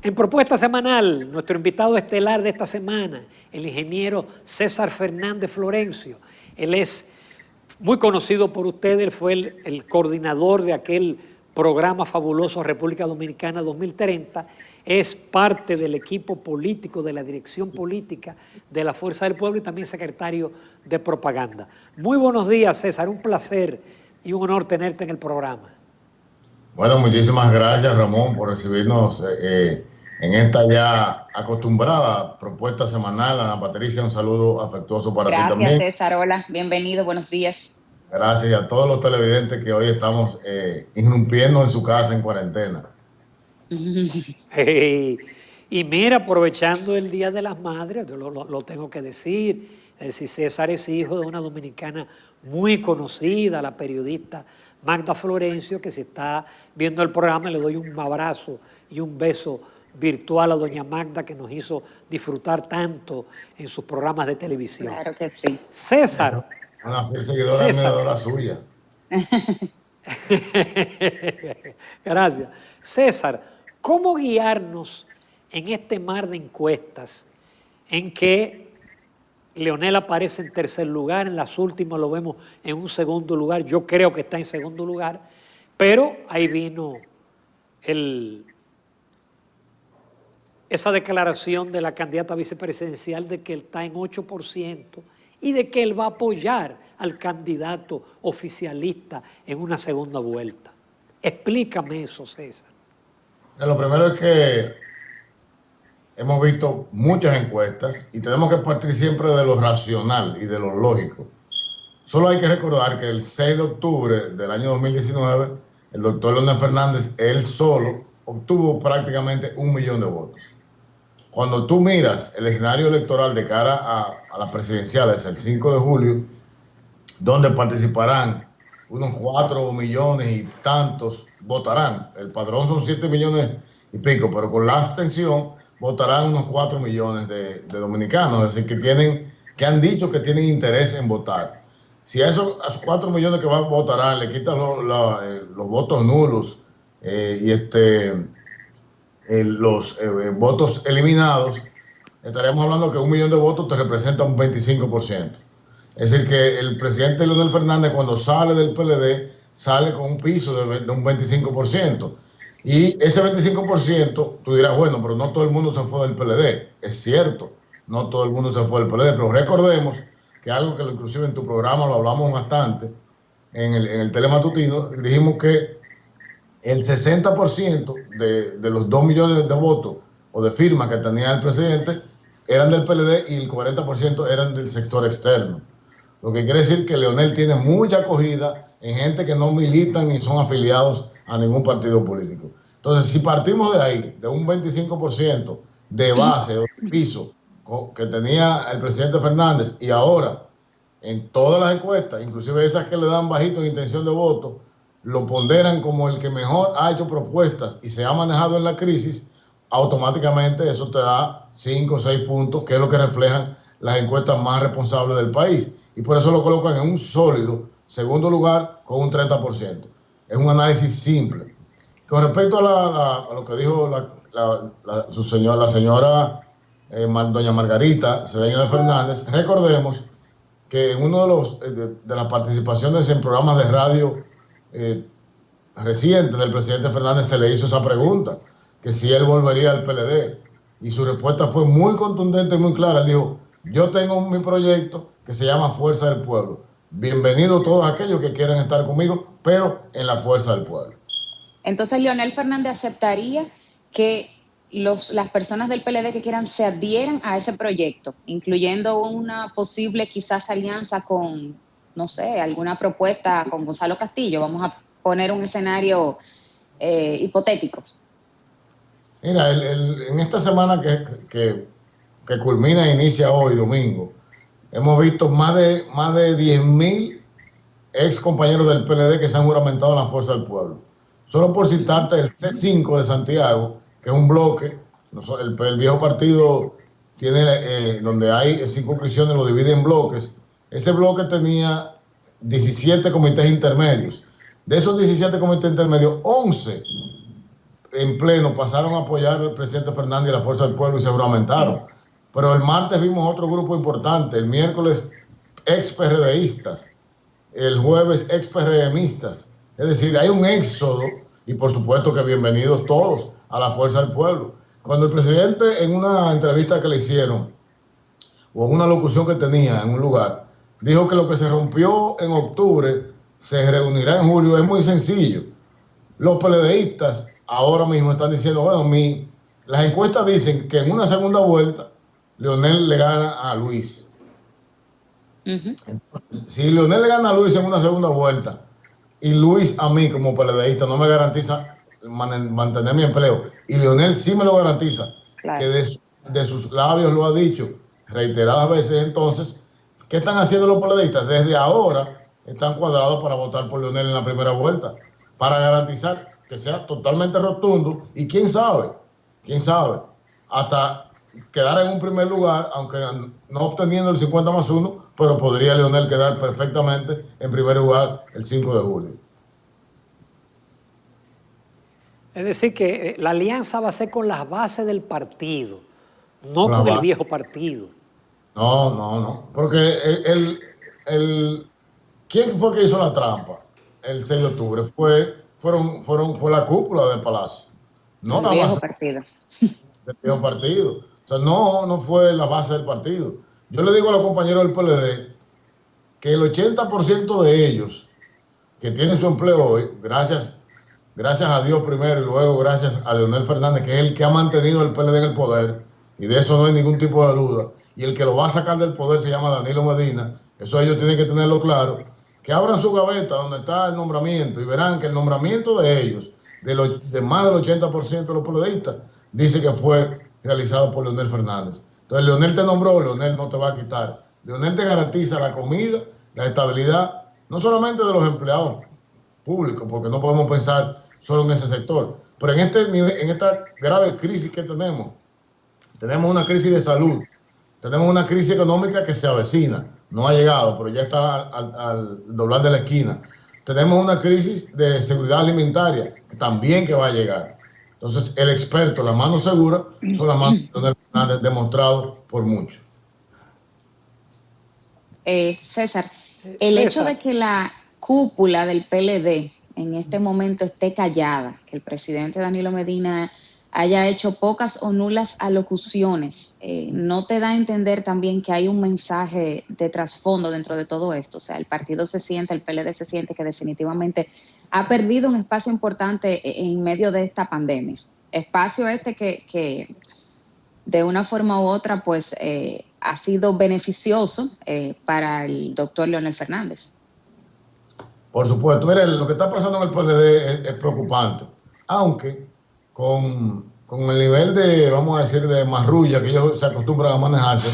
En Propuesta Semanal, nuestro invitado estelar de esta semana, el ingeniero César Fernández Florencio. Él es muy conocido por ustedes, él fue el coordinador de aquel programa fabuloso República Dominicana 2030, es parte del equipo político, de la dirección política de la Fuerza del Pueblo y también secretario de propaganda. Muy buenos días, César, un placer y un honor tenerte en el programa. Bueno, muchísimas gracias, Ramón, por recibirnos en esta ya acostumbrada propuesta semanal. Ana Patricia, un saludo afectuoso para ti también. Gracias, César. Hola, bienvenido, buenos días. Gracias a todos los televidentes que hoy estamos irrumpiendo en su casa en cuarentena. Hey, y mira, aprovechando el Día de las Madres, yo lo tengo que decir, César es hijo de una dominicana muy conocida, la periodista Magda Florencio, que si está viendo el programa le doy un abrazo y un beso virtual a doña Magda, que nos hizo disfrutar tanto en sus programas de televisión. Claro que sí. César. Una fiel seguidora y admiradora suya. Gracias. César, ¿cómo guiarnos en este mar de encuestas en que Leonel aparece en tercer lugar, en las últimas lo vemos en un segundo lugar, yo creo que está en segundo lugar, pero ahí vino esa declaración de la candidata vicepresidencial de que él está en 8% y de que él va a apoyar al candidato oficialista en una segunda vuelta? Explícame eso, César. Lo primero es que hemos visto muchas encuestas y tenemos que partir siempre de lo racional y de lo lógico. Solo hay que recordar que el 6 de octubre del año 2019, el doctor Leonel Fernández, él solo, obtuvo prácticamente 1 millón de votos. Cuando tú miras el escenario electoral de cara a las presidenciales el 5 de julio, donde participarán unos 4 millones y tantos, votarán. El padrón son 7 millones y pico, pero con la abstención votarán unos 4 millones de dominicanos, es decir, que han dicho que tienen interés en votar. Si a esos 4 millones que votarán le quitan los votos nulos los votos eliminados, estaríamos hablando que 1 millón de votos te representa un 25%. Es decir, que el presidente Leonel Fernández, cuando sale del PLD, sale con un piso de un 25%. Y ese 25%, tú dirás, bueno, pero no todo el mundo se fue del PLD. Es cierto, no todo el mundo se fue del PLD, pero recordemos que algo que inclusive en tu programa lo hablamos bastante, en el telematutino, dijimos que el 60% de los 2 millones de votos o de firmas que tenía el presidente eran del PLD y el 40% eran del sector externo. Lo que quiere decir que Leonel tiene mucha acogida en gente que no militan ni son afiliados a ningún partido político. Entonces, si partimos de ahí, de un 25% de base o de piso que tenía el presidente Fernández, y ahora en todas las encuestas, inclusive esas que le dan bajito en intención de voto, lo ponderan como el que mejor ha hecho propuestas y se ha manejado en la crisis, automáticamente eso te da 5 o 6 puntos, que es lo que reflejan las encuestas más responsables del país. Y por eso lo colocan en un sólido segundo lugar con un 30%. Es un análisis simple. Con respecto a lo que dijo la señora doña Margarita Cedeño de Fernández, recordemos que en uno de las participaciones en programas de radio recientes del presidente Fernández se le hizo esa pregunta, que si él volvería al PLD, y su respuesta fue muy contundente y muy clara. Él dijo, yo tengo mi proyecto que se llama Fuerza del Pueblo. Bienvenidos todos aquellos que quieran estar conmigo, pero en la Fuerza del Pueblo. Entonces, Leonel Fernández aceptaría que las personas del PLD que quieran se adhieran a ese proyecto, incluyendo una posible quizás alianza con, no sé, alguna propuesta con Gonzalo Castillo. Vamos a poner un escenario hipotético. Mira, en esta semana que culmina e inicia hoy, domingo, hemos visto más de 10.000 ex compañeros del PLD que se han juramentado en la Fuerza del Pueblo. Solo por citarte el C5 de Santiago, que es un bloque, el viejo partido tiene, donde hay circunscripciones, lo divide en bloques. Ese bloque tenía 17 comités intermedios. De esos 17 comités intermedios, 11 en pleno pasaron a apoyar al presidente Fernández y la Fuerza del Pueblo y se juramentaron. Pero el martes vimos otro grupo importante, el miércoles ex-PRDistas, el jueves ex-PRDmistas. Es decir, hay un éxodo y por supuesto que bienvenidos todos a la Fuerza del Pueblo. Cuando el presidente en una entrevista que le hicieron o en una locución que tenía en un lugar, dijo que lo que se rompió en octubre se reunirá en julio, es muy sencillo. Los PLDistas ahora mismo están diciendo, bueno, las encuestas dicen que en una segunda vuelta Leonel le gana a Luis. Entonces, si Leonel le gana a Luis en una segunda vuelta y Luis a mí como PLDista no me garantiza mantener mi empleo y Leonel sí me lo garantiza, claro, que de sus labios lo ha dicho reiteradas veces, entonces, ¿qué están haciendo los PLDistas? Desde ahora están cuadrados para votar por Leonel en la primera vuelta, para garantizar que sea totalmente rotundo y quién sabe, hasta quedar en un primer lugar, aunque no obteniendo el 50+1, pero podría Leonel quedar perfectamente en primer lugar el 5 de julio. Es decir, que la alianza va a ser con las bases del partido, no con el viejo partido. No, porque ¿quién fue que hizo la trampa el 6 de octubre? Fue la cúpula del Palacio, no la base del viejo partido. O sea, no fue la base del partido. Yo le digo a los compañeros del PLD que el 80% de ellos que tienen su empleo hoy, gracias a Dios primero y luego gracias a Leonel Fernández, que es el que ha mantenido el PLD en el poder, y de eso no hay ningún tipo de duda, y el que lo va a sacar del poder se llama Danilo Medina, eso ellos tienen que tenerlo claro, que abran su gaveta donde está el nombramiento y verán que el nombramiento de ellos, de más del 80% de los PLDistas, dice que fue realizado por Leonel Fernández. Entonces Leonel te nombró, Leonel no te va a quitar. Leonel te garantiza la comida, la estabilidad, no solamente de los empleados públicos, porque no podemos pensar solo en ese sector, pero en esta grave crisis que tenemos una crisis de salud, tenemos una crisis económica que se avecina, no ha llegado, pero ya está al doblar de la esquina. Tenemos una crisis de seguridad alimentaria, que también que va a llegar. Entonces, el experto, la mano segura, son las manos demostrado por mucho. César, el hecho de que la cúpula del PLD en este momento esté callada, que el presidente Danilo Medina haya hecho pocas o nulas alocuciones, ¿no te da a entender también que hay un mensaje de trasfondo dentro de todo esto? O sea, el partido se siente, el PLD se siente que definitivamente ha perdido un espacio importante en medio de esta pandemia. Espacio que de una forma u otra pues ha sido beneficioso para el doctor Leonel Fernández. Por supuesto, mire, lo que está pasando en el PLD es preocupante, aunque con el nivel de, vamos a decir, de marrulla que ellos se acostumbran a manejarse,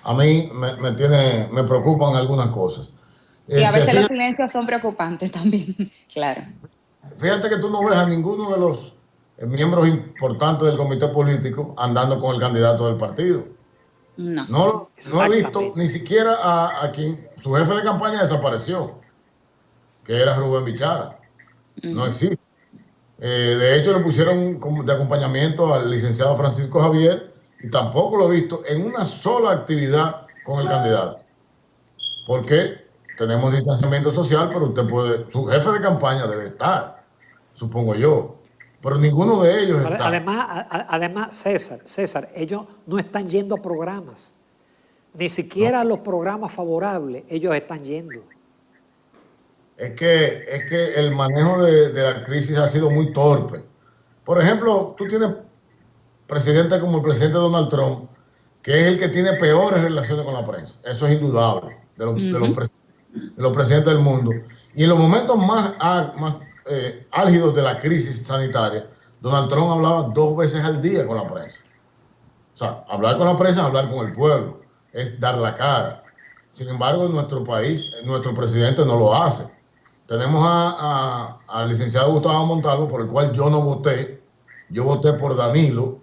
a mí me preocupan algunas cosas. Y a veces los silencios son preocupantes también, claro. Fíjate que tú no ves a ninguno de los miembros importantes del comité político andando con el candidato del partido. No he visto ni siquiera a quien su jefe de campaña desapareció, que era Rubén Bichara. No existe. De hecho, le pusieron de acompañamiento al licenciado Francisco Javier y tampoco lo he visto en una sola actividad con el candidato. Porque tenemos distanciamiento social, pero su jefe de campaña debe estar, supongo yo. Pero ninguno de ellos está. Además, César, ellos no están yendo a programas. Ni siquiera a los programas favorables ellos están yendo. Es que el manejo de la crisis ha sido muy torpe. Por ejemplo, tú tienes presidentes como el presidente Donald Trump, que es el que tiene peores relaciones con la prensa. Eso es indudable, de los presidentes del mundo. Y en los momentos más álgidos de la crisis sanitaria, Donald Trump hablaba 2 veces al día con la prensa. O sea, hablar con la prensa es hablar con el pueblo, es dar la cara. Sin embargo, en nuestro país, nuestro presidente no lo hace. Tenemos al licenciado Gustavo Montalvo, por el cual yo no voté. Yo voté por Danilo.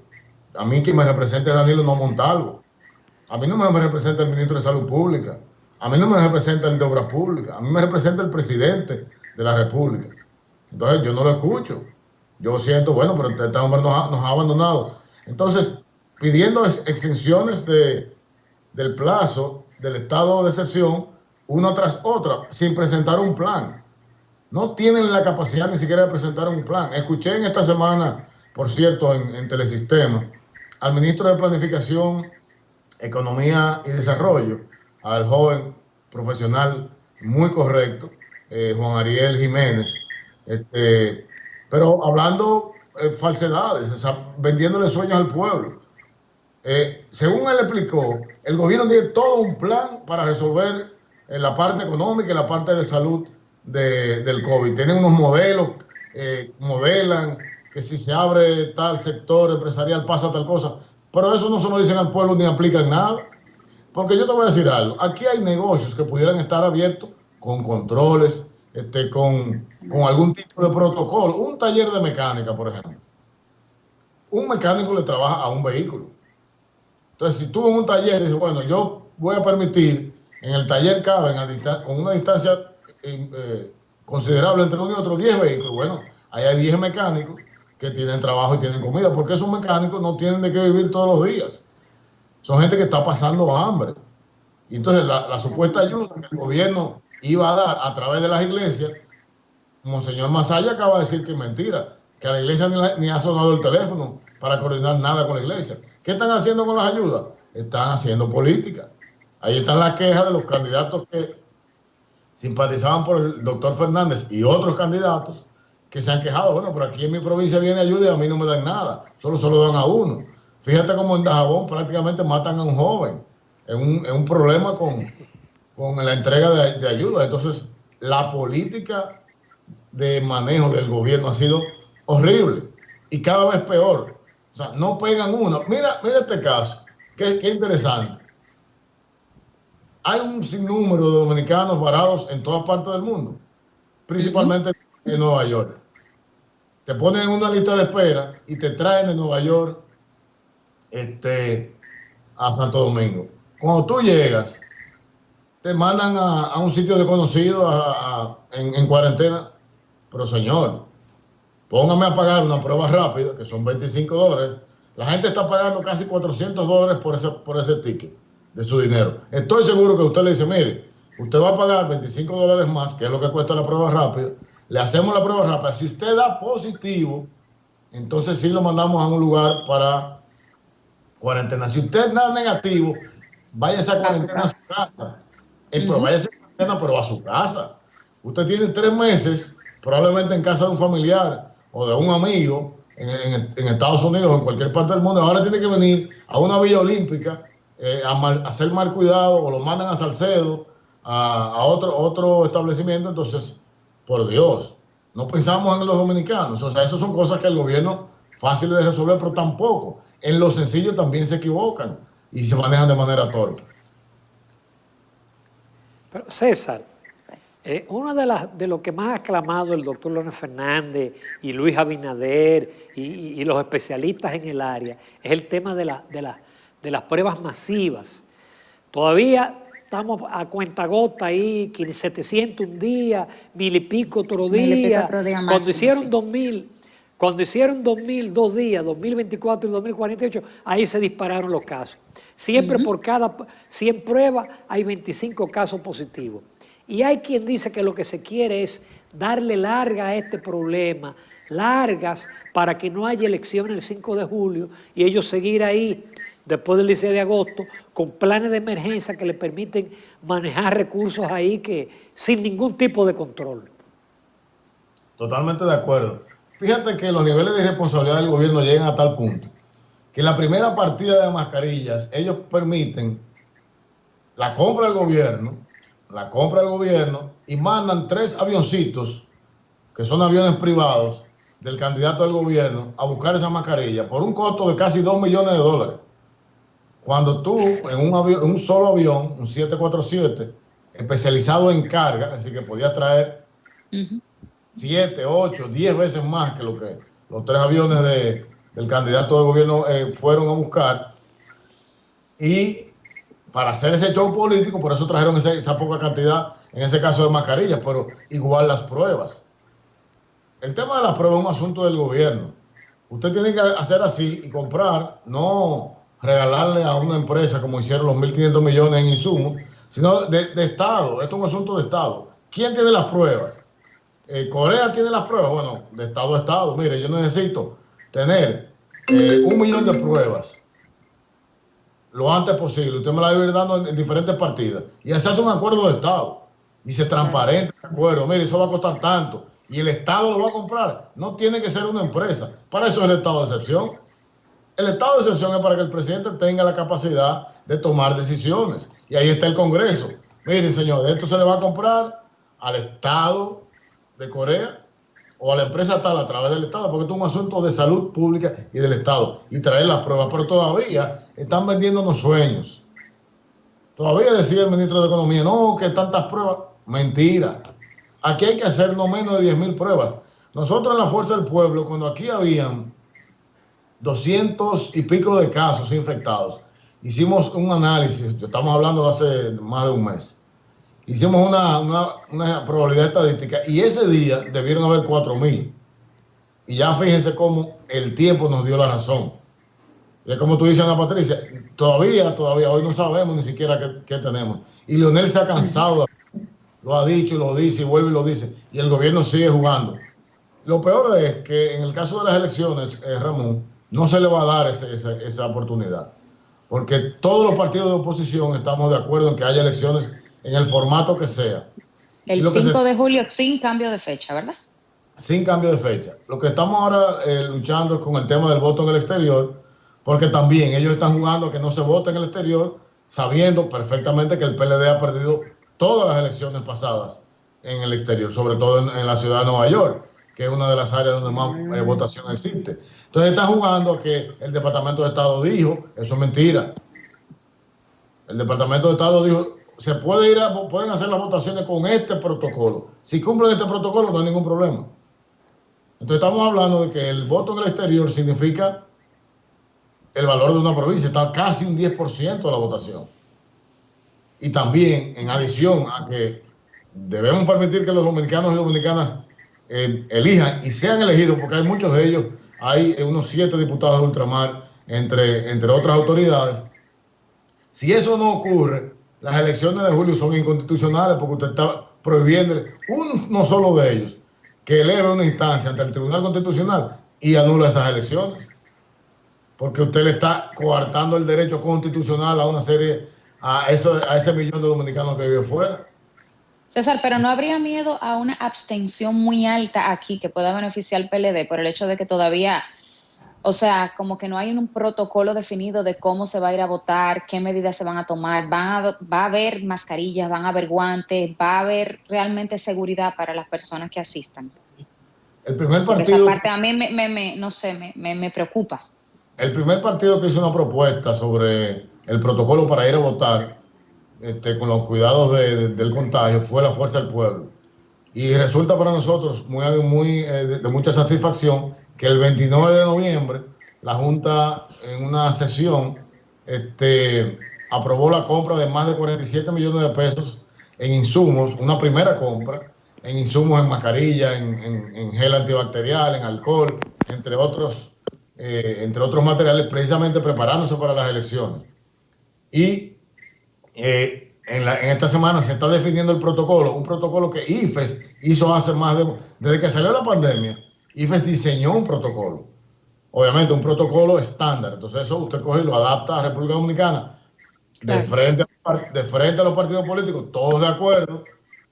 A mí quien me representa es Danilo, no Montalvo. A mí no me representa el ministro de Salud Pública. A mí no me representa el de Obras Públicas. A mí me representa el presidente de la República. Entonces yo no lo escucho. Yo siento, bueno, pero este hombre nos ha abandonado. Entonces, pidiendo exenciones del plazo del estado de excepción, una tras otra, sin presentar un plan. No tienen la capacidad ni siquiera de presentar un plan. Escuché en esta semana, por cierto, en Telesistema, al ministro de Planificación, Economía y Desarrollo, al joven profesional muy correcto, Juan Ariel Jiménez, pero hablando falsedades, o sea, vendiéndole sueños al pueblo. Según él explicó, el gobierno tiene todo un plan para resolver la parte económica y la parte de salud del COVID. Tienen unos modelos, modelan que si se abre tal sector empresarial pasa tal cosa, pero eso no se lo dicen al pueblo ni aplican nada. Porque yo te voy a decir algo, aquí hay negocios que pudieran estar abiertos con controles, con algún tipo de protocolo. Un taller de mecánica, por ejemplo. Un mecánico le trabaja a un vehículo. Entonces, si tú en un taller dices, bueno, yo voy a permitir, en el taller caben con una distancia considerable entre uno y otro 10 vehículos, bueno, ahí hay 10 mecánicos que tienen trabajo y tienen comida, porque esos mecánicos no tienen de qué vivir todos los días. Son gente que está pasando hambre. Y entonces la supuesta ayuda que el gobierno iba a dar a través de las iglesias, Monseñor Masaya acaba de decir que es mentira, que a la iglesia ni ha sonado el teléfono para coordinar nada con la iglesia. ¿Qué están haciendo con las ayudas? Están haciendo política. Ahí están las quejas de los candidatos que simpatizaban por el doctor Fernández y otros candidatos que se han quejado. Bueno, pero aquí en mi provincia viene ayuda y a mí no me dan nada, solo se lo dan a uno. Fíjate cómo en Dajabón prácticamente matan a un joven en un problema con la entrega de ayuda. Entonces, la política de manejo del gobierno ha sido horrible y cada vez peor. O sea, no pegan uno. Mira este caso, qué interesante. Hay un sinnúmero de dominicanos varados en todas partes del mundo, principalmente en Nueva York. Te ponen en una lista de espera y te traen de Nueva York a Santo Domingo. Cuando tú llegas, te mandan a un sitio desconocido en cuarentena. Pero señor, póngame a pagar una prueba rápida, que son $25. La gente está pagando casi $400 por ese ticket de su dinero. Estoy seguro que usted le dice, mire, usted va a pagar $25 más, que es lo que cuesta la prueba rápida. Le hacemos la prueba rápida. Si usted da positivo, entonces sí lo mandamos a un lugar para cuarentena. Si usted da negativo, váyase a cuarentena a su casa. Pero váyase a cuarentena, pero a su casa. Usted tiene 3 meses probablemente en casa de un familiar o de un amigo en Estados Unidos o en cualquier parte del mundo. Ahora tiene que venir a una villa olímpica a hacer mal cuidado, o lo mandan a Salcedo, a otro establecimiento. Entonces, por Dios, no pensamos en los dominicanos. O sea, esas son cosas que el gobierno fácil de resolver, pero tampoco. En lo sencillo también se equivocan y se manejan de manera torpe. Pero César, uno de lo que más ha aclamado el doctor Leonel Fernández y Luis Abinader y los especialistas en el área es el tema de las pruebas masivas. Todavía estamos a cuentagota ahí, 700 un día, 1000 y pico otro día. Cuando hicieron 2000, cuando hicieron 2000, 2 días, 2024 y 2048, ahí se dispararon los casos. Siempre por cada 100 pruebas hay 25 casos positivos. Y hay quien dice que lo que se quiere es darle larga a este problema, largas para que no haya elecciones el 5 de julio y ellos seguir ahí después del 16 de agosto con planes de emergencia que le permiten manejar recursos ahí que sin ningún tipo de control. Totalmente de acuerdo. Fíjate que los niveles de irresponsabilidad del gobierno llegan a tal punto que la primera partida de mascarillas ellos permiten la compra del gobierno y mandan 3 avioncitos, que son aviones privados del candidato del gobierno, a buscar esa mascarilla por un costo de casi $2 millones. Cuando tú, en un solo avión, un 747, especializado en carga, así que podía traer 7, 8, 10 veces más que lo que los 3 aviones del candidato del gobierno fueron a buscar, y para hacer ese show político, por eso trajeron esa poca cantidad, en ese caso de mascarillas, pero igual las pruebas. El tema de las pruebas es un asunto del gobierno. Usted tiene que hacer así y comprar, no regalarle a una empresa como hicieron los 1.500 millones en insumos, sino de Estado. Esto es un asunto de Estado. ¿Quién tiene las pruebas? Corea tiene las pruebas. Bueno, de Estado a Estado. Mire, yo necesito tener 1 millón de pruebas lo antes posible. Usted me la va a ir dando en diferentes partidas. Y se hace un acuerdo de Estado. Y se transparente el acuerdo. Mire, eso va a costar tanto. Y el Estado lo va a comprar. No tiene que ser una empresa. Para eso es el estado de excepción. El estado de excepción es para que el presidente tenga la capacidad de tomar decisiones. Y ahí está el Congreso. Miren, señores, esto se le va a comprar al Estado de Corea o a la empresa tal a través del Estado, porque esto es un asunto de salud pública y del Estado. Y traer las pruebas. Pero todavía están vendiéndonos sueños. Todavía decía el ministro de Economía, no, que tantas pruebas. Mentira. Aquí hay que hacer no menos de 10.000 pruebas. Nosotros en la Fuerza del Pueblo, cuando aquí habían 200 y pico de casos infectados, hicimos un análisis, estamos hablando de hace más de un mes, hicimos una probabilidad estadística y ese día debieron haber 4.000. Y ya fíjense cómo el tiempo nos dio la razón. Y es como tú dices, Ana Patricia, todavía hoy no sabemos ni siquiera qué tenemos. Y Leonel se ha cansado, lo ha dicho y lo dice y vuelve y lo dice, y el gobierno sigue jugando. Lo peor es que en el caso de las elecciones, Ramón, no se le va a dar esa oportunidad, porque todos los partidos de oposición estamos de acuerdo en que haya elecciones en el formato que sea. El 5 de julio sin cambio de fecha, ¿verdad? Sin cambio de fecha. Lo que estamos ahora luchando es con el tema del voto en el exterior, porque también ellos están jugando a que no se vote en el exterior, sabiendo perfectamente que el PLD ha perdido todas las elecciones pasadas en el exterior, sobre todo en la ciudad de Nueva York, que es una de las áreas donde más votación existe. Entonces están jugando a que el Departamento de Estado dijo, eso es mentira. El Departamento de Estado dijo, pueden hacer las votaciones con este protocolo. Si cumplen este protocolo no hay ningún problema. Entonces estamos hablando de que el voto en el exterior significa el valor de una provincia, está casi un 10% de la votación. Y también, en adición a que debemos permitir que los dominicanos y dominicanas elijan y sean elegidos, porque hay muchos de ellos, hay unos 7 diputados de ultramar, entre otras autoridades. Si eso no ocurre, las elecciones de julio son inconstitucionales, porque usted está prohibiendo uno solo de ellos que eleve una instancia ante el Tribunal Constitucional y anula esas elecciones, porque usted le está coartando el derecho constitucional a ese millón de dominicanos que viven fuera. César, pero ¿no habría miedo a una abstención muy alta aquí que pueda beneficiar al PLD por el hecho de que todavía, o sea, como que no hay un protocolo definido de cómo se va a ir a votar, qué medidas se van a tomar, va a haber mascarillas, van a haber guantes, va a haber realmente seguridad para las personas que asistan? El primer partido... Porque esa parte a mí me preocupa. El primer partido que hizo una propuesta sobre el protocolo para ir a votar, con los cuidados del contagio, fue la Fuerza del Pueblo. Y resulta para nosotros de mucha satisfacción que el 29 de noviembre la Junta en una sesión aprobó la compra de más de 47 millones de pesos en insumos, una primera compra en insumos, en mascarilla, en gel antibacterial, en alcohol, entre otros materiales, precisamente preparándose para las elecciones. Y en esta semana se está definiendo el protocolo, un protocolo que IFES hizo desde que salió la pandemia. IFES diseñó un protocolo, obviamente un protocolo estándar. Entonces eso usted coge y lo adapta a República Dominicana, de frente a los partidos políticos, todos de acuerdo,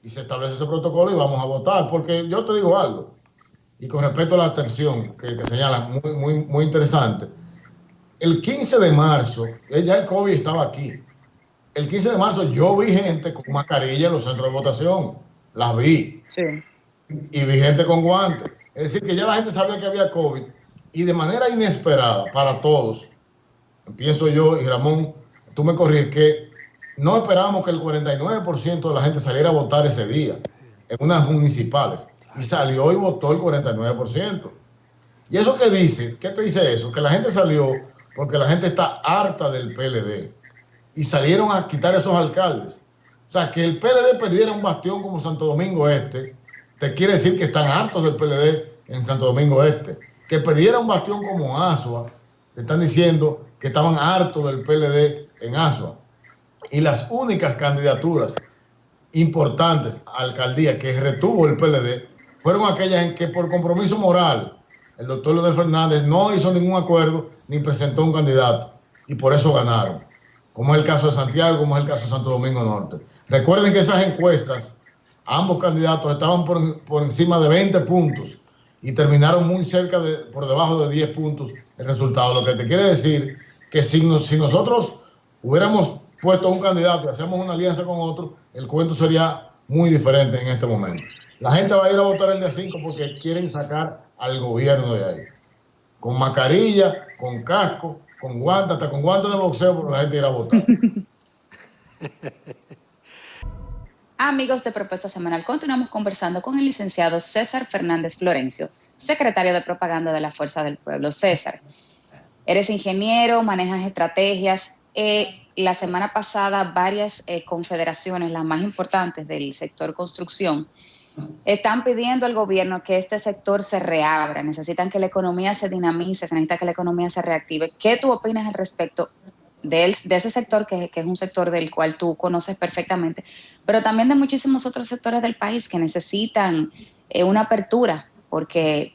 y se establece ese protocolo y vamos a votar. Porque yo te digo algo, y con respecto a la abstención que señalan, muy interesante. El 15 de marzo, ya el COVID estaba aquí. El 15 de marzo yo vi gente con mascarilla en los centros de votación. Las vi. Sí. Y vi gente con guantes. Es decir, que ya la gente sabía que había COVID. Y de manera inesperada para todos, pienso yo, y Ramón, tú me corriges, que no esperábamos que el 49% de la gente saliera a votar ese día en unas municipales. Y salió y votó el 49%. ¿Y eso qué dice? ¿Qué te dice eso? Que la gente salió porque la gente está harta del PLD. Y salieron a quitar esos alcaldes. O sea, que el PLD perdiera un bastión como Santo Domingo Este, te quiere decir que están hartos del PLD en Santo Domingo Este. Que perdiera un bastión como Asua, te están diciendo que estaban hartos del PLD en Asua. Y las únicas candidaturas importantes a alcaldía que retuvo el PLD fueron aquellas en que por compromiso moral el doctor Leonel Fernández no hizo ningún acuerdo ni presentó un candidato y por eso ganaron, como es el caso de Santiago, como es el caso de Santo Domingo Norte. Recuerden que esas encuestas, ambos candidatos estaban por encima de 20 puntos y terminaron muy cerca por debajo de 10 puntos el resultado, lo que te quiere decir que si nosotros hubiéramos puesto un candidato y hacemos una alianza con otro, el cuento sería muy diferente en este momento. La gente va a ir a votar el día 5 porque quieren sacar al gobierno de ahí. Con mascarilla, con casco, con guantes, hasta con guantes de boxeo, porque la gente irá a votar. Amigos de Propuesta Semanal, continuamos conversando con el licenciado César Fernández Florencio, secretario de Propaganda de la Fuerza del Pueblo. César, eres ingeniero, manejas estrategias. La semana pasada varias confederaciones, las más importantes del sector construcción, están pidiendo al gobierno que este sector se reabra, necesitan que la economía se dinamice, se necesita que la economía se reactive. ¿Qué tú opinas al respecto de ese sector, que es un sector del cual tú conoces perfectamente, pero también de muchísimos otros sectores del país que necesitan una apertura, porque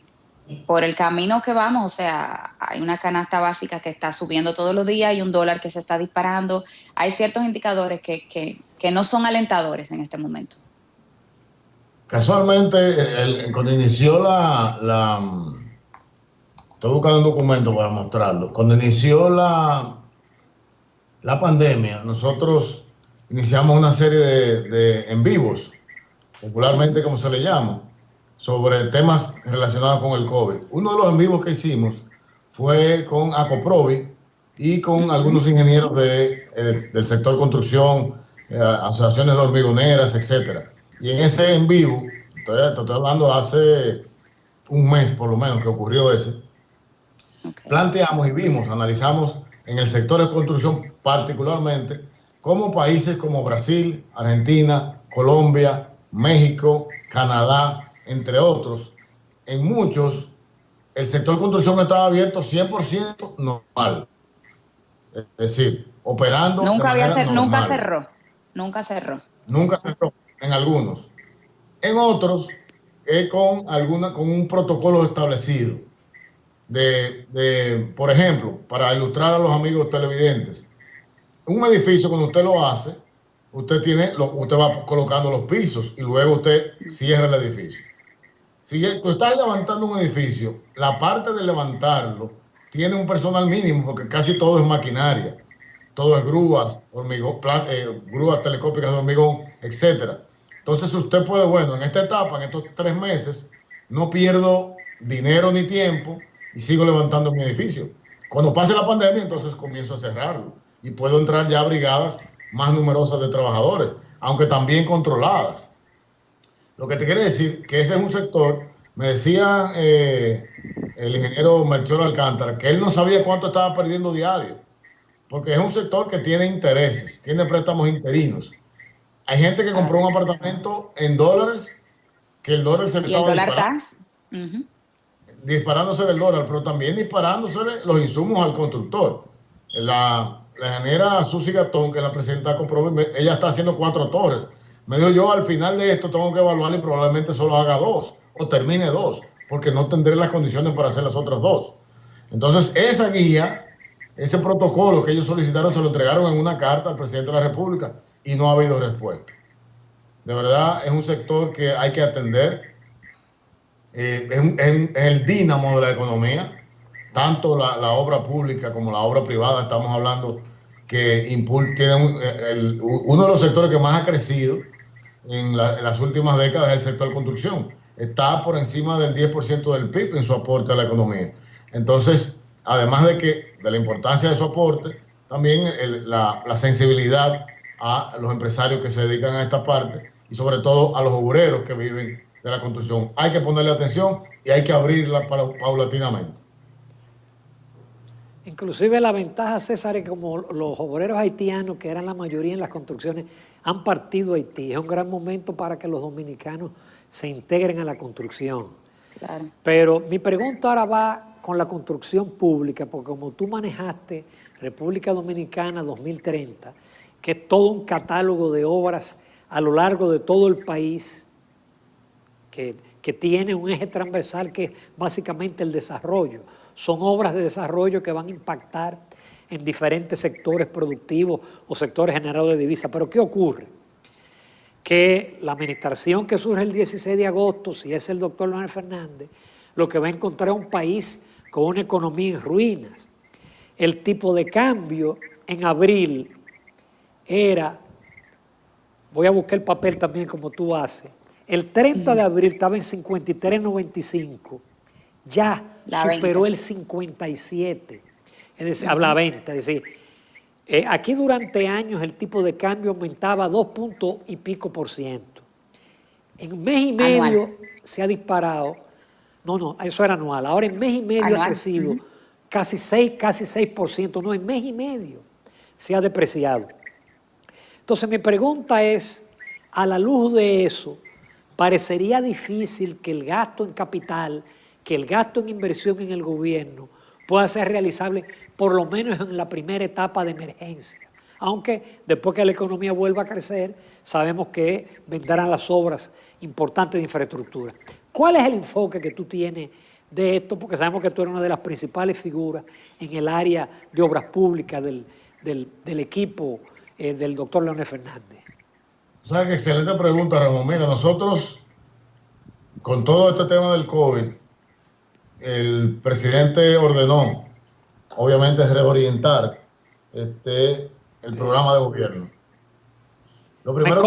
por el camino que vamos, o sea, hay una canasta básica que está subiendo todos los días, hay un dólar que se está disparando, hay ciertos indicadores que no son alentadores en este momento? Casualmente, cuando inició estoy buscando un documento para mostrarlo, cuando inició la pandemia, nosotros iniciamos una serie de en vivos, popularmente como se le llama, sobre temas relacionados con el COVID. Uno de los en vivos que hicimos fue con Acoprovi y con algunos ingenieros del sector construcción, asociaciones de hormigoneras, etcétera. Y en ese en vivo, te estoy hablando hace un mes por lo menos que ocurrió ese, planteamos y vimos, analizamos en el sector de construcción particularmente, cómo países como Brasil, Argentina, Colombia, México, Canadá, entre otros, en muchos, el sector de construcción estaba abierto 100% normal. Es decir, operando Nunca de manera normal. Nunca cerró. Nunca cerró, en algunos. En otros, con un protocolo establecido. Por ejemplo, para ilustrar a los amigos televidentes, un edificio cuando usted lo hace, usted va colocando los pisos y luego usted cierra el edificio. Si tú estás levantando un edificio, la parte de levantarlo tiene un personal mínimo porque casi todo es maquinaria, todo es grúas, grúas telescópicas de hormigón, etcétera. Entonces usted puede, bueno, en esta etapa, en estos 3 meses, no pierdo dinero ni tiempo y sigo levantando mi edificio. Cuando pase la pandemia, entonces comienzo a cerrarlo y puedo entrar ya a brigadas más numerosas de trabajadores, aunque también controladas. Lo que te quiere decir que ese es un sector, me decía el ingeniero Melchor Alcántara, que él no sabía cuánto estaba perdiendo diario, porque es un sector que tiene intereses, tiene préstamos interinos. Hay gente que compró un apartamento en dólares, que el dólar se le estaba disparando. Disparándose el dólar, pero también disparándose los insumos al constructor. La ingeniera Susi Gatón, que es la presidenta de Acoprovi, ella está haciendo 4 torres. Me dijo, yo al final de esto tengo que evaluar y probablemente solo haga 2 o termine 2, porque no tendré las condiciones para hacer las otras 2. Entonces, esa guía, ese protocolo que ellos solicitaron, se lo entregaron en una carta al presidente de la República y no ha habido respuesta. De verdad, es un sector que hay que atender. Es el dínamo de la economía, tanto la obra pública como la obra privada. Estamos hablando que tiene uno de los sectores que más ha crecido en las últimas décadas es el sector de construcción. Está por encima del 10% del PIB en su aporte a la economía. Entonces, además de la importancia de su aporte, también la sensibilidad a los empresarios que se dedican a esta parte y sobre todo a los obreros que viven de la construcción. Hay que ponerle atención y hay que abrirla paulatinamente. Inclusive la ventaja, César, es que como los obreros haitianos, que eran la mayoría en las construcciones, han partido a Haití. Es un gran momento para que los dominicanos se integren a la construcción. Claro. Pero mi pregunta ahora va con la construcción pública, porque como tú manejaste República Dominicana 2030, que es todo un catálogo de obras a lo largo de todo el país, que tiene un eje transversal que es básicamente el desarrollo. Son obras de desarrollo que van a impactar en diferentes sectores productivos o sectores generadores de divisas. Pero ¿qué ocurre? Que la administración que surge el 16 de agosto, si es el doctor Leonel Fernández, lo que va a encontrar es un país con una economía en ruinas. El tipo de cambio en abril era, voy a buscar el papel también como tú haces, el 30 de abril estaba en 53.95, ya superó el 57, es decir, habla venta, es decir, aquí durante años el tipo de cambio aumentaba 2 puntos y pico por ciento. En un mes y medio Anual. se ha disparado, no, eso era anual, ahora en mes y medio Anual. ha crecido casi 6%, no, en mes y medio se ha depreciado. Entonces mi pregunta es, a la luz de eso, parecería difícil que el gasto en capital, que el gasto en inversión en el gobierno pueda ser realizable por lo menos en la primera etapa de emergencia. Aunque después que la economía vuelva a crecer, sabemos que vendrán las obras importantes de infraestructura. ¿Cuál es el enfoque que tú tienes de esto? Porque sabemos que tú eres una de las principales figuras en el área de obras públicas del equipo del doctor Leonel Fernández. O sea, que excelente pregunta, Ramón. Mira, nosotros, con todo este tema del COVID, el presidente ordenó, obviamente, reorientar el programa de gobierno. Lo primero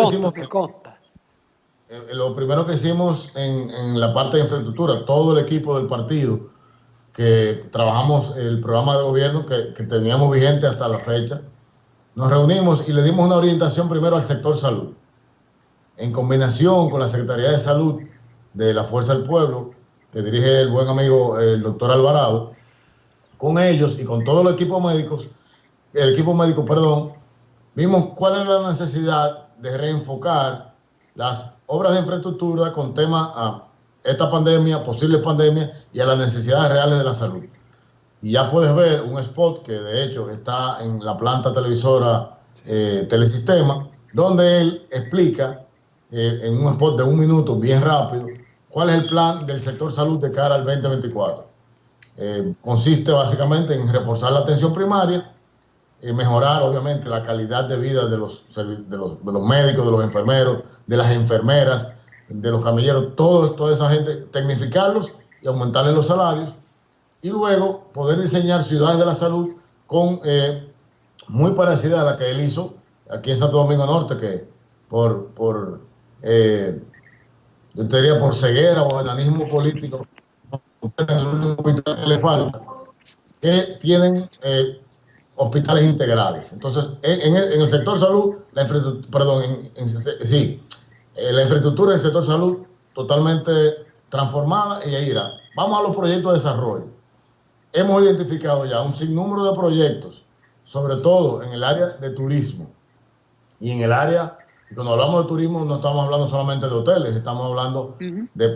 que hicimos en la parte de infraestructura, todo el equipo del partido, que trabajamos el programa de gobierno que teníamos vigente hasta la fecha, nos reunimos y le dimos una orientación primero al sector salud, en combinación con la Secretaría de Salud de la Fuerza del Pueblo, que dirige el buen amigo el doctor Alvarado. Con ellos y con todo el equipo médico, vimos cuál era la necesidad de reenfocar las obras de infraestructura con tema a esta pandemia, posibles pandemias y a las necesidades reales de la salud. Y ya puedes ver un spot que de hecho está en la planta televisora Telesistema, donde él explica en un spot de 1 minuto, bien rápido, cuál es el plan del sector salud de cara al 2024. Consiste básicamente en reforzar la atención primaria, mejorar obviamente la calidad de vida de los médicos, de los enfermeros, de las enfermeras, de los camilleros, toda esa gente, tecnificarlos y aumentarles los salarios, y luego poder diseñar ciudades de la salud muy parecidas a la que él hizo aquí en Santo Domingo Norte, que yo te diría por ceguera o enanismo político, el único hospital que le falta, que tienen hospitales integrales. Entonces, en el sector salud, la infraestructura del sector salud totalmente transformada y ahí irá. Vamos a los proyectos de desarrollo. Hemos identificado ya un sinnúmero de proyectos, sobre todo en el área de turismo y en el área, y cuando hablamos de turismo no estamos hablando solamente de hoteles, estamos hablando de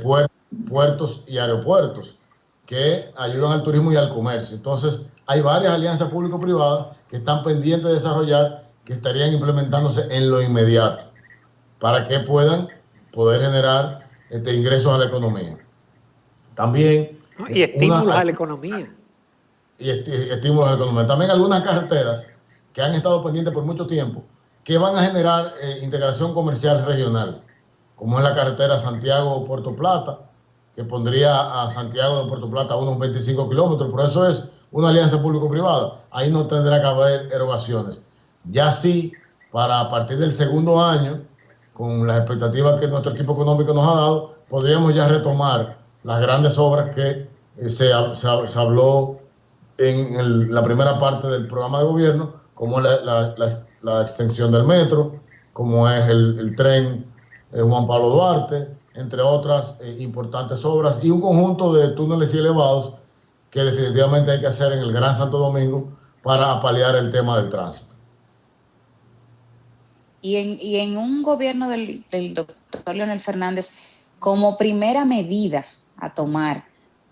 puertos y aeropuertos que ayudan al turismo y al comercio. Entonces, hay varias alianzas público-privadas que están pendientes de desarrollar, que estarían implementándose en lo inmediato, para que puedan poder generar ingresos a la economía. También... Y estímulos a la economía. Y estímulos a la economía. También algunas carreteras que han estado pendientes por mucho tiempo, que van a generar integración comercial regional, como es la carretera Santiago-Puerto Plata, que pondría a Santiago de Puerto Plata a unos 25 kilómetros. Por eso es una alianza público-privada. Ahí no tendrá que haber erogaciones. Ya sí, para a partir del segundo año, con las expectativas que nuestro equipo económico nos ha dado, podríamos ya retomar las grandes obras que se habló en la primera parte del programa de gobierno, como la extensión del metro, como es el tren Juan Pablo Duarte, entre otras importantes obras, y un conjunto de túneles y elevados que definitivamente hay que hacer en el Gran Santo Domingo para paliar el tema del tránsito. Y en un gobierno del doctor Leonel Fernández, como primera medida a tomar,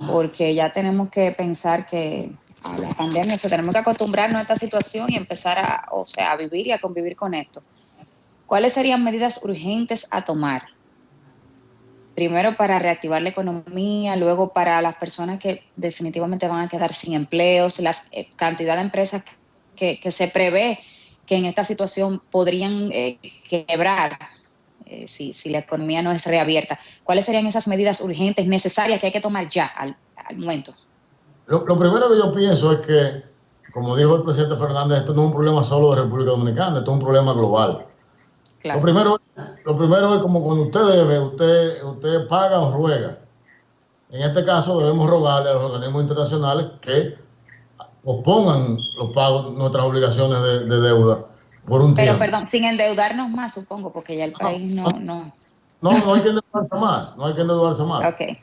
porque ya tenemos que pensar que a la pandemia, tenemos que acostumbrarnos a esta situación y empezar a vivir y a convivir con esto. ¿Cuáles serían medidas urgentes a tomar? Primero para reactivar la economía, luego para las personas que definitivamente van a quedar sin empleos, la cantidad de empresas que se prevé que en esta situación podrían quebrar si la economía no es reabierta. ¿Cuáles serían esas medidas urgentes, necesarias que hay que tomar ya al momento? Lo primero que yo pienso es que, como dijo el presidente Fernández, esto no es un problema solo de República Dominicana, esto es un problema global. Claro. Lo primero es como cuando usted debe, usted paga o ruega. En este caso debemos rogarle a los organismos internacionales que pospongan los pagos, nuestras obligaciones de deuda por un tiempo. Pero perdón, sin endeudarnos más, supongo, porque ya el país no hay que endeudarse más, no hay que endeudarse más. Okay.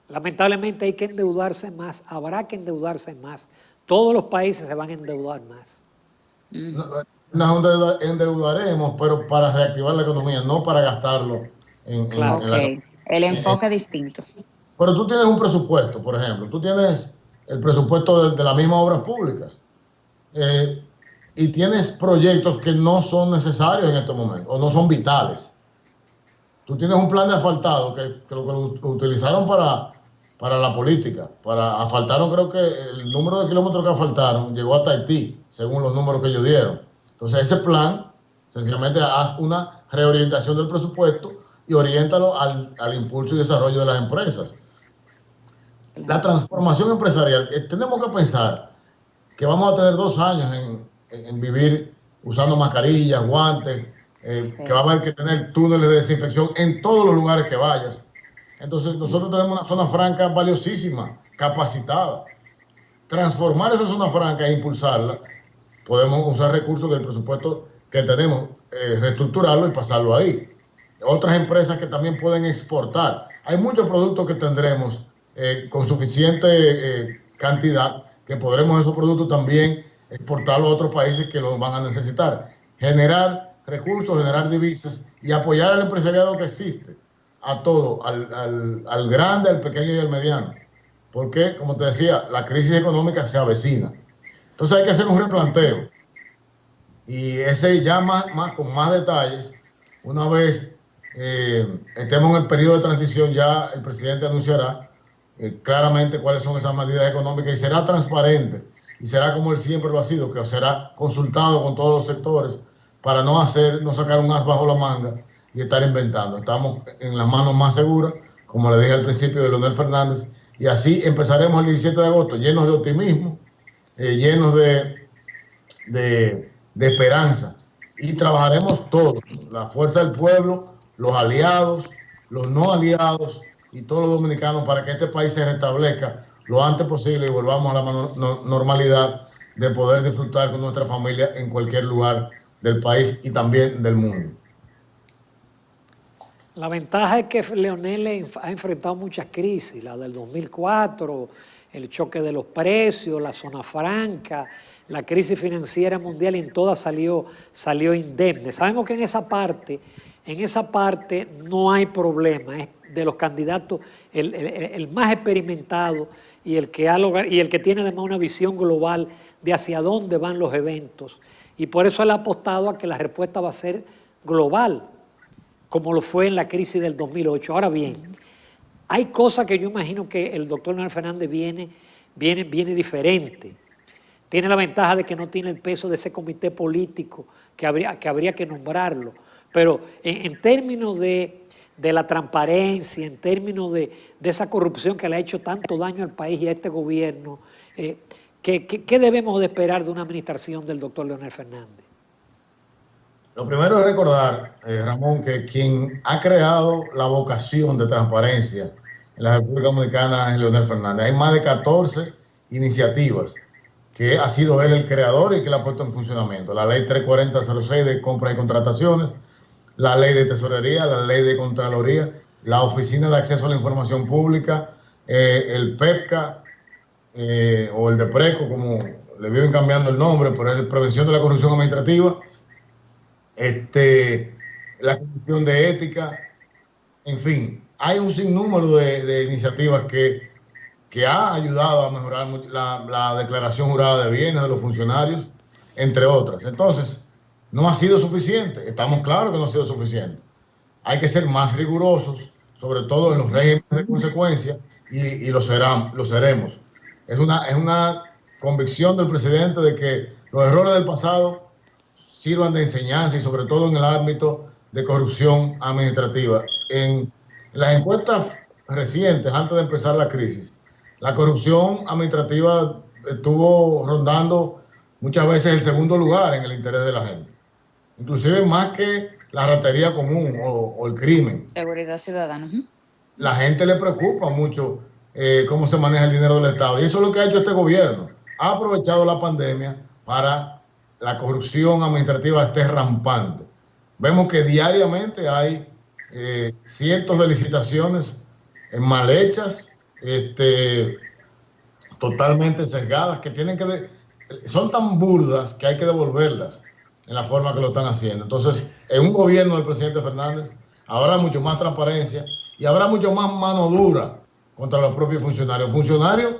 Lamentablemente hay que endeudarse más, habrá que endeudarse más. Todos los países se van a endeudar más. Nos endeudaremos, pero para reactivar la economía, no para gastarlo en el enfoque es distinto. Pero tú tienes un presupuesto, por ejemplo, tú tienes el presupuesto de las mismas obras públicas y tienes proyectos que no son necesarios en estos momentos o no son vitales. Tú tienes un plan de asfaltado que lo utilizaron para la política. Asfaltaron, creo que el número de kilómetros que asfaltaron llegó hasta Haití, según los números que ellos dieron. Entonces ese plan, sencillamente haz una reorientación del presupuesto y oriéntalo al impulso y desarrollo de las empresas. La transformación empresarial, tenemos que pensar que vamos a tener 2 años en vivir usando mascarillas, guantes, que va a haber que tener túneles de desinfección en todos los lugares que vayas. Entonces nosotros tenemos una zona franca valiosísima, capacitada. Transformar esa zona franca e impulsarla, podemos usar recursos del presupuesto que tenemos, reestructurarlo y pasarlo ahí. Otras empresas que también pueden exportar. Hay muchos productos que tendremos con suficiente cantidad que podremos esos productos también exportarlos a otros países que los van a necesitar. Generar recursos, generar divisas y apoyar al empresariado que existe, a todo, al grande, al pequeño y al mediano. Porque, como te decía, la crisis económica se avecina. Entonces hay que hacer un replanteo. Y ese ya con más detalles, una vez estemos en el periodo de transición, ya el presidente anunciará claramente cuáles son esas medidas económicas y será transparente y será como él siempre lo ha sido, que será consultado con todos los sectores para no sacar un as bajo la manga y estar inventando. Estamos en las manos más seguras, como le dije al principio, de Leonel Fernández, y así empezaremos el 17 de agosto llenos de optimismo, llenos de esperanza, y trabajaremos todos, la fuerza del pueblo, los aliados, los no aliados y todos los dominicanos para que este país se restablezca lo antes posible y volvamos a la normalidad de poder disfrutar con nuestra familia en cualquier lugar del país y también del mundo. La ventaja es que Leonel ha enfrentado muchas crisis, la del 2004, el choque de los precios, la zona franca, la crisis financiera mundial, y en todas salió indemne. Sabemos que en esa parte no hay problema, es de los candidatos el más experimentado y el que tiene además una visión global de hacia dónde van los eventos. Y por eso él ha apostado a que la respuesta va a ser global, como lo fue en la crisis del 2008. Ahora bien, hay cosas que yo imagino que el doctor Leonel Fernández viene diferente. Tiene la ventaja de que no tiene el peso de ese comité político que habría que nombrarlo. Pero en términos de la transparencia, en términos de esa corrupción que le ha hecho tanto daño al país y a este gobierno, ¿qué debemos de esperar de una administración del doctor Leonel Fernández? Lo primero es recordar, Ramón, que quien ha creado la vocación de transparencia en la República Dominicana es Leonel Fernández. Hay más de 14 iniciativas que ha sido él el creador y que la ha puesto en funcionamiento. La ley 34006 de compras y contrataciones, la ley de tesorería, la ley de contraloría, la Oficina de Acceso a la Información Pública, el PEPCA o el DEPRECO, como le viven cambiando el nombre, pero es Prevención de la Corrupción Administrativa, la Comisión de Ética, En fin, hay un sinnúmero de iniciativas que ha ayudado a mejorar la declaración jurada de bienes de los funcionarios, entre otras. Entonces, no ha sido suficiente. Estamos claros que no ha sido suficiente. Hay que ser más rigurosos, sobre todo en los regímenes de consecuencia, y lo seremos. Es una convicción del presidente de que los errores del pasado sirvan de enseñanza y sobre todo en el ámbito de corrupción administrativa. En las encuestas recientes, antes de empezar la crisis, la corrupción administrativa estuvo rondando muchas veces el segundo lugar en el interés de la gente, inclusive más que la ratería común o el crimen. Seguridad ciudadana. La gente le preocupa mucho cómo se maneja el dinero del Estado, y eso es lo que ha hecho este gobierno. Ha aprovechado la pandemia para la corrupción administrativa esté rampante. Vemos que diariamente hay cientos de licitaciones mal hechas, totalmente sesgadas, que son tan burdas que hay que devolverlas en la forma que lo están haciendo. Entonces, en un gobierno del presidente Fernández habrá mucho más transparencia y habrá mucho más mano dura contra los propios funcionarios. Funcionarios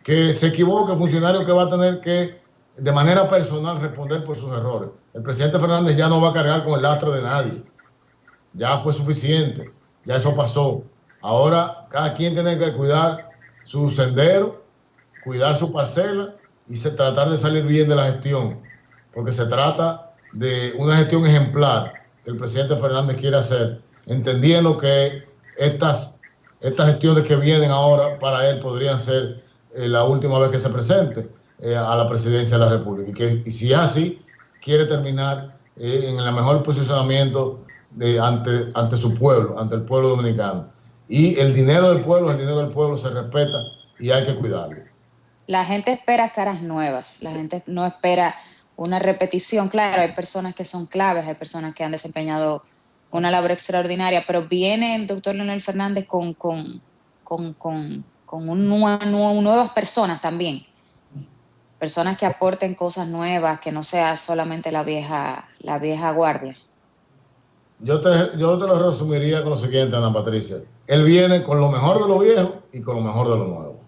que se equivoque, funcionarios que va a tener que de manera personal responder por sus errores. El presidente Fernández ya no va a cargar con el lastre de nadie. Ya fue suficiente, ya eso pasó. Ahora cada quien tiene que cuidar su sendero, cuidar su parcela y tratar de salir bien de la gestión, porque se trata de una gestión ejemplar que el presidente Fernández quiere hacer, entendiendo que estas gestiones que vienen ahora para él podrían ser la última vez que se presente a la presidencia de la República. Y si es así, quiere terminar en el mejor posicionamiento ante su pueblo, ante el pueblo dominicano. Y el dinero del pueblo se respeta y hay que cuidarlo. La gente espera caras nuevas, la gente no espera una repetición. Claro, hay personas que son claves, hay personas que han desempeñado una labor extraordinaria, pero viene el doctor Leonel Fernández con nuevas personas también. Personas que aporten cosas nuevas, que no sea solamente la vieja guardia. Yo te lo resumiría con lo siguiente, Ana Patricia. Él viene con lo mejor de lo viejo y con lo mejor de lo nuevo.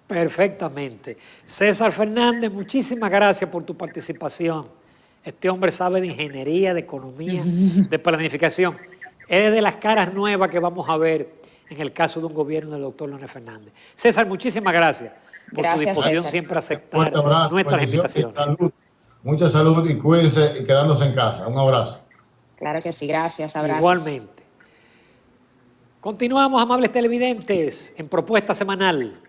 Perfectamente. César Fernández, muchísimas gracias por tu participación. Este hombre sabe de ingeniería, de economía, de planificación. Es de las caras nuevas que vamos a ver en el caso de un gobierno del doctor Leonel Fernández. César, muchísimas gracias por tu disposición, César. Siempre a aceptar nuestras invitaciones. Salud. Mucha salud y cuídense y quedándose en casa. Un abrazo. Claro que sí, gracias. Abrazos. Igualmente. Continuamos, amables televidentes, en Propuesta Semanal.